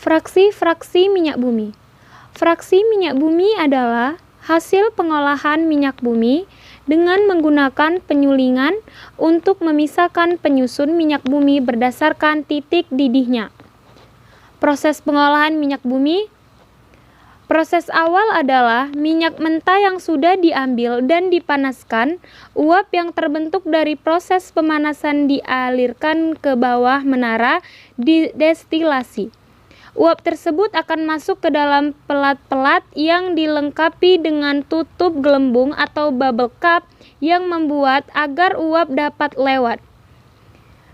Fraksi-fraksi minyak bumi. Fraksi minyak bumi adalah hasil pengolahan minyak bumi dengan menggunakan penyulingan untuk memisahkan penyusun minyak bumi berdasarkan titik didihnya. Proses pengolahan minyak bumi. Proses awal adalah minyak mentah yang sudah diambil dan dipanaskan. Uap yang terbentuk dari proses pemanasan dialirkan ke bawah menara destilasi. Uap tersebut akan masuk ke dalam pelat-pelat yang dilengkapi dengan tutup gelembung atau bubble cup yang membuat agar uap dapat lewat.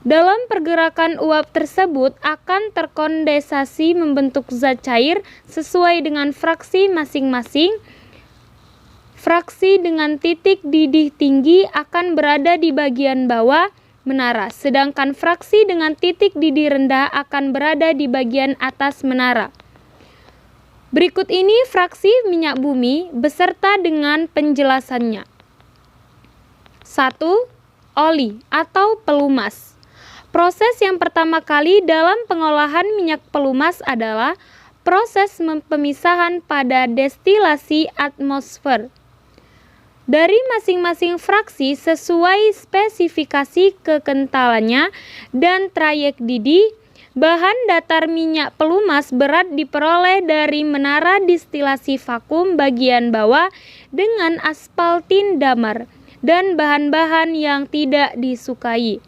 Dalam pergerakan uap tersebut akan terkondensasi membentuk zat cair sesuai dengan fraksi masing-masing. Fraksi dengan titik didih tinggi akan berada di bagian bawah menara, sedangkan fraksi dengan titik didih rendah akan berada di bagian atas menara. Berikut ini fraksi minyak bumi beserta dengan penjelasannya. 1. Oli atau pelumas. Proses yang pertama kali dalam pengolahan minyak pelumas adalah proses pemisahan pada destilasi atmosfer. Dari masing-masing fraksi sesuai spesifikasi kekentalannya dan trayek didih, bahan datar minyak pelumas berat diperoleh dari menara destilasi vakum bagian bawah dengan aspaltin damar dan bahan-bahan yang tidak disukai.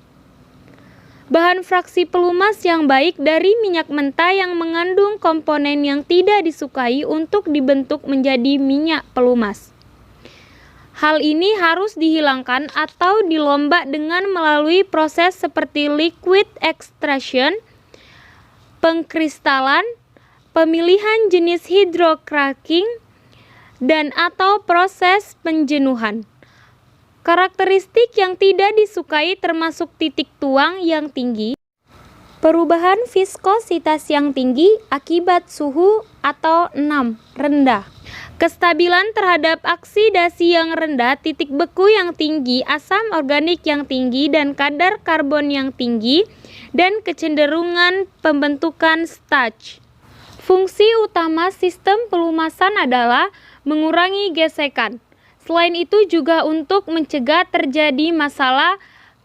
Bahan fraksi pelumas yang baik dari minyak mentah yang mengandung komponen yang tidak disukai untuk dibentuk menjadi minyak pelumas. Hal ini harus dihilangkan atau dilombak dengan melalui proses seperti liquid extraction, pengkristalan, pemilihan jenis hydrocracking, dan atau proses penjenuhan. Karakteristik yang tidak disukai termasuk titik tuang yang tinggi, perubahan viskositas yang tinggi akibat suhu atau 6 rendah, kestabilan terhadap oksidasi yang rendah, titik beku yang tinggi, asam organik yang tinggi, dan kadar karbon yang tinggi, dan kecenderungan pembentukan starch. Fungsi utama sistem pelumasan adalah mengurangi gesekan. Selain itu juga untuk mencegah terjadi masalah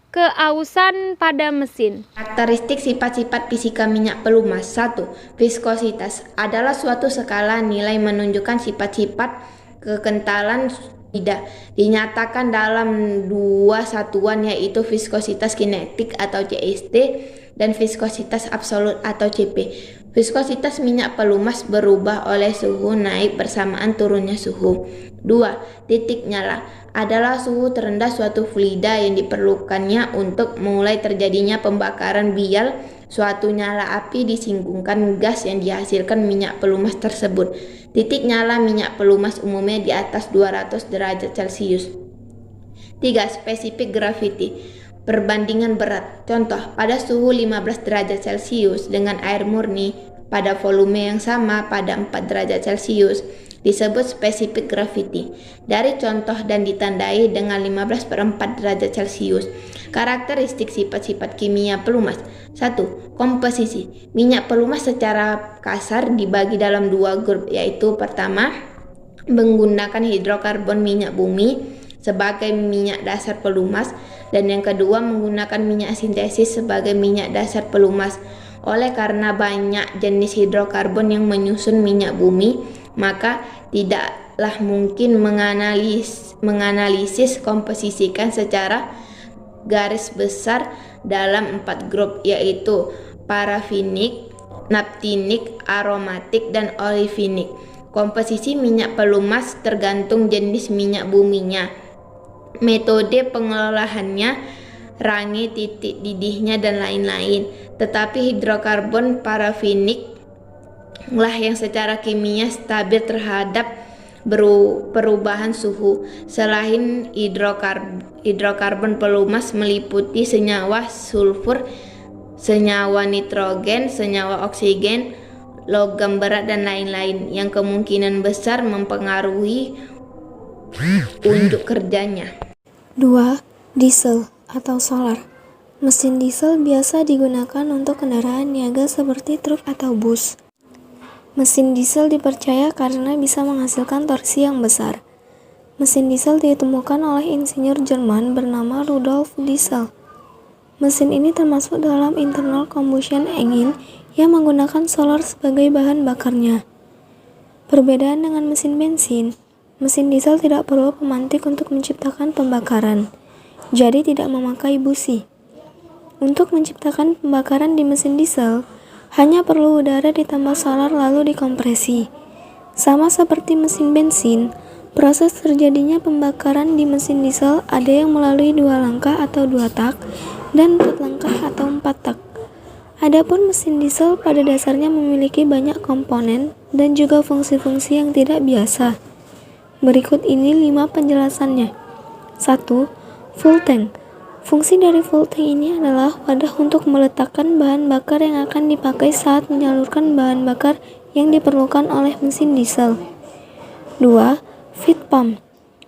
keausan pada mesin. Karakteristik sifat-sifat fisika minyak pelumas. 1. Viskositas adalah suatu skala nilai menunjukkan sifat-sifat kekentalan tidak dinyatakan dalam dua satuan, yaitu viskositas kinetik atau CST dan viskositas absolut atau CP. Viskositas minyak pelumas berubah oleh suhu naik bersamaan turunnya suhu. 2. Titik nyala adalah suhu terendah suatu fluida yang diperlukannya untuk mulai terjadinya pembakaran biar suatu nyala api disinggungkan gas yang dihasilkan minyak pelumas tersebut. Titik nyala minyak pelumas umumnya di atas 200 derajat Celcius. 3. Spesifik gravity. Perbandingan berat. Contoh, pada suhu 15 derajat Celcius dengan air murni pada volume yang sama pada 4 derajat Celcius disebut spesifik gravity. Dari contoh dan ditandai dengan 15/4 derajat Celcius. Karakteristik sifat-sifat kimia pelumas. 1. Komposisi. Minyak pelumas secara kasar dibagi dalam dua grup, yaitu pertama, menggunakan hidrokarbon minyak bumi sebagai minyak dasar pelumas, dan yang kedua menggunakan minyak sintesis sebagai minyak dasar pelumas. Oleh karena banyak jenis hidrokarbon yang menyusun minyak bumi, maka tidaklah mungkin menganalisis komposisikan secara garis besar dalam 4 grup, yaitu parafinik, naptinik, aromatik, dan olifinik. Komposisi minyak pelumas tergantung jenis minyak buminya, metode pengelolaannya, range titik didihnya, dan lain-lain. Tetapi hidrokarbon parafinik lah yang secara kimia stabil terhadap perubahan suhu. Selain hidrokarbon pelumas meliputi senyawa sulfur, senyawa nitrogen, senyawa oksigen, logam berat, dan lain-lain yang kemungkinan besar mempengaruhi unjuk kerjanya. 2. Diesel atau solar. Mesin diesel biasa digunakan untuk kendaraan niaga seperti truk atau bus. Mesin diesel dipercaya karena bisa menghasilkan torsi yang besar. Mesin diesel ditemukan oleh insinyur Jerman bernama Rudolf Diesel. Mesin ini termasuk dalam internal combustion engine yang menggunakan solar sebagai bahan bakarnya. Perbedaan dengan mesin bensin, mesin diesel tidak perlu pemantik untuk menciptakan pembakaran, jadi tidak memakai busi. Untuk menciptakan pembakaran di mesin diesel, hanya perlu udara ditambah solar lalu dikompresi. Sama seperti mesin bensin, proses terjadinya pembakaran di mesin diesel ada yang melalui 2 langkah atau 2 tak, dan 4 langkah atau 4 tak. Adapun mesin diesel pada dasarnya memiliki banyak komponen dan juga fungsi-fungsi yang tidak biasa. Berikut ini 5 penjelasannya. 1. Full tank. Fungsi dari full tank ini adalah wadah untuk meletakkan bahan bakar yang akan dipakai saat menyalurkan bahan bakar yang diperlukan oleh mesin diesel. 2. Feed pump.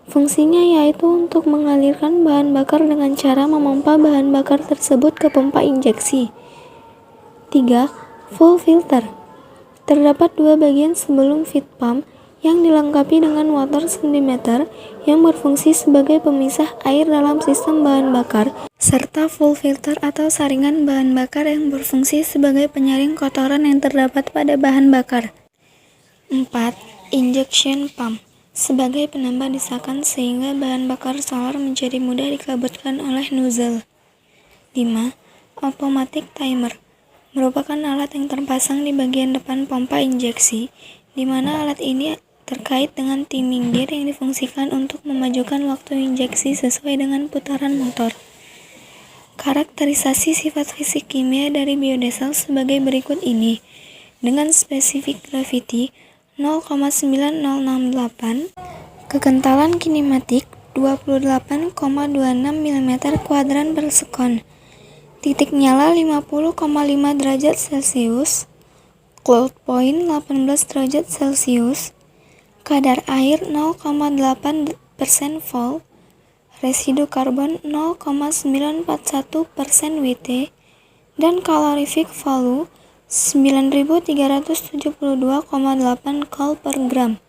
Fungsinya yaitu untuk mengalirkan bahan bakar dengan cara memompa bahan bakar tersebut ke pompa injeksi. 3. Full filter. Terdapat 2 bagian sebelum feed pump yang dilengkapi dengan water centimeter yang berfungsi sebagai pemisah air dalam sistem bahan bakar, serta full filter atau saringan bahan bakar yang berfungsi sebagai penyaring kotoran yang terdapat pada bahan bakar. 4. Injection pump. Sebagai penambah desakan sehingga bahan bakar solar menjadi mudah dikabutkan oleh nozzle. 5. Automatic timer. Merupakan alat yang terpasang di bagian depan pompa injeksi, di mana alat ini terkait dengan timing gear yang difungsikan untuk memajukan waktu injeksi sesuai dengan putaran motor. Karakterisasi sifat fisik kimia dari biodiesel sebagai berikut ini. Dengan spesifik gravity 0,9068, kekentalan kinematik 28,26 mm kuadran per sekon, titik nyala 50,5 derajat Celcius, cold point 18 derajat Celcius, kadar air 0,8% vol, residu karbon 0,941% Wt, dan calorific value 9372,8 kal per gram.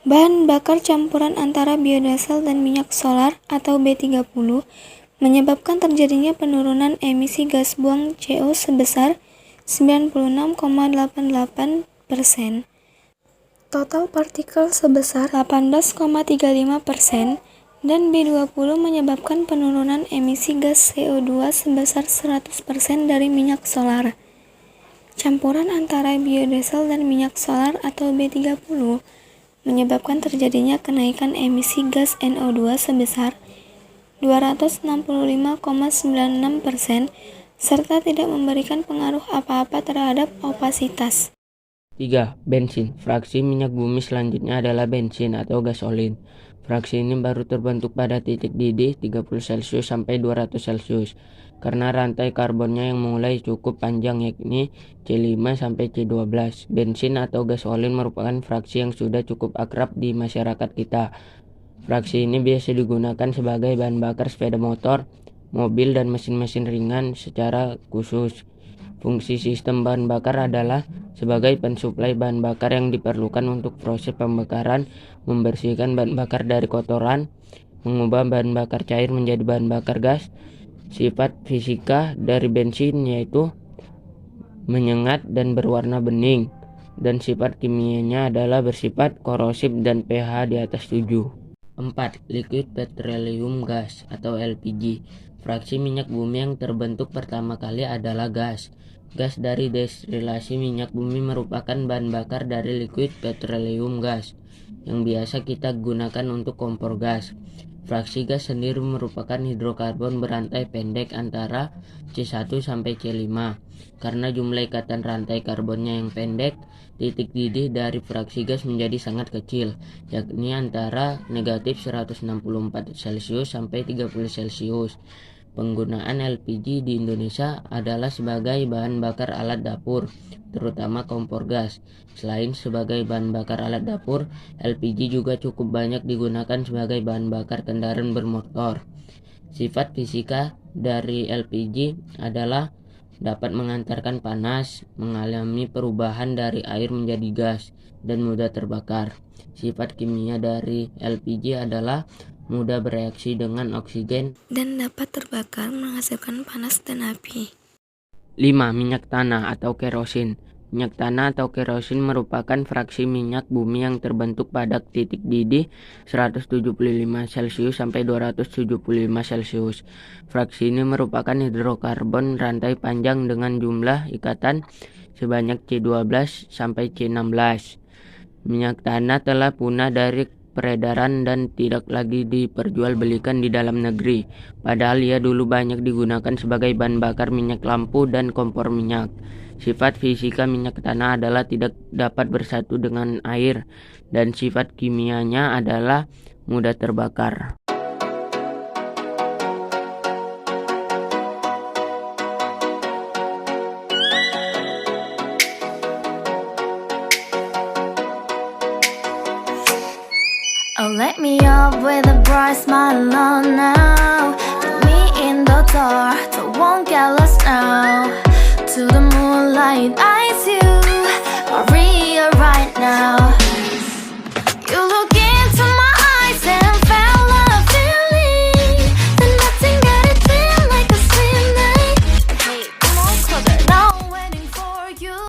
Bahan bakar campuran antara biodiesel dan minyak solar atau B30 menyebabkan terjadinya penurunan emisi gas buang CO sebesar 96,88%, total partikel sebesar 18,35%, dan B20 menyebabkan penurunan emisi gas CO2 sebesar 100% dari minyak solar. Campuran antara biodiesel dan minyak solar atau B30 menyebabkan terjadinya kenaikan emisi gas NO2 sebesar 265,96% serta tidak memberikan pengaruh apa-apa terhadap opasitas. 3. Bensin. Fraksi minyak bumi selanjutnya adalah bensin atau gasolin. Fraksi ini baru terbentuk pada titik didih 30 Celcius sampai 200 Celcius karena rantai karbonnya yang mulai cukup panjang yakni C5 sampai C12. Bensin atau gasolin merupakan fraksi yang sudah cukup akrab di masyarakat kita. Fraksi ini biasa digunakan sebagai bahan bakar sepeda motor, mobil, dan mesin-mesin ringan secara khusus. Fungsi sistem bahan bakar adalah sebagai pensuplai bahan bakar yang diperlukan untuk proses pembakaran, membersihkan bahan bakar dari kotoran, mengubah bahan bakar cair menjadi bahan bakar gas. Sifat fisika dari bensin yaitu menyengat dan berwarna bening, dan sifat kimianya adalah bersifat korosif dan pH di atas 7. 4. Liquid petroleum gas atau LPG. Fraksi minyak bumi yang terbentuk pertama kali adalah gas. Gas dari destilasi minyak bumi merupakan bahan bakar dari liquid petroleum gas yang biasa kita gunakan untuk kompor gas. Fraksi gas sendiri merupakan hidrokarbon berantai pendek antara C1 sampai C5. Karena jumlah ikatan rantai karbonnya yang pendek, titik didih dari fraksi gas menjadi sangat kecil, yakni antara negatif 164 Celcius sampai 30 Celcius. Penggunaan LPG di Indonesia adalah sebagai bahan bakar alat dapur, terutama kompor gas. Selain sebagai bahan bakar alat dapur, LPG juga cukup banyak digunakan sebagai bahan bakar kendaraan bermotor. Sifat fisika dari LPG adalah dapat mengantarkan panas, mengalami perubahan dari air menjadi gas, dan mudah terbakar. Sifat kimia dari LPG adalah mudah bereaksi dengan oksigen dan dapat terbakar menghasilkan panas dan api. 5. Minyak tanah atau kerosin. Minyak tanah atau kerosin merupakan fraksi minyak bumi yang terbentuk pada titik didih 175 Celcius sampai 275 Celcius. Fraksi ini merupakan hidrokarbon rantai panjang dengan jumlah ikatan sebanyak C12 sampai C16. Minyak tanah telah punah dari peredaran dan tidak lagi diperjualbelikan di dalam negeri. Padahal ia dulu banyak digunakan sebagai bahan bakar minyak lampu dan kompor minyak. Sifat fisika minyak tanah adalah tidak dapat bersatu dengan air, dan sifat kimianya adalah mudah terbakar. Oh, let me up with a bright smile on now. Put me in the dark, so won't get lost now. To the moonlight, eyes you, Maria right now.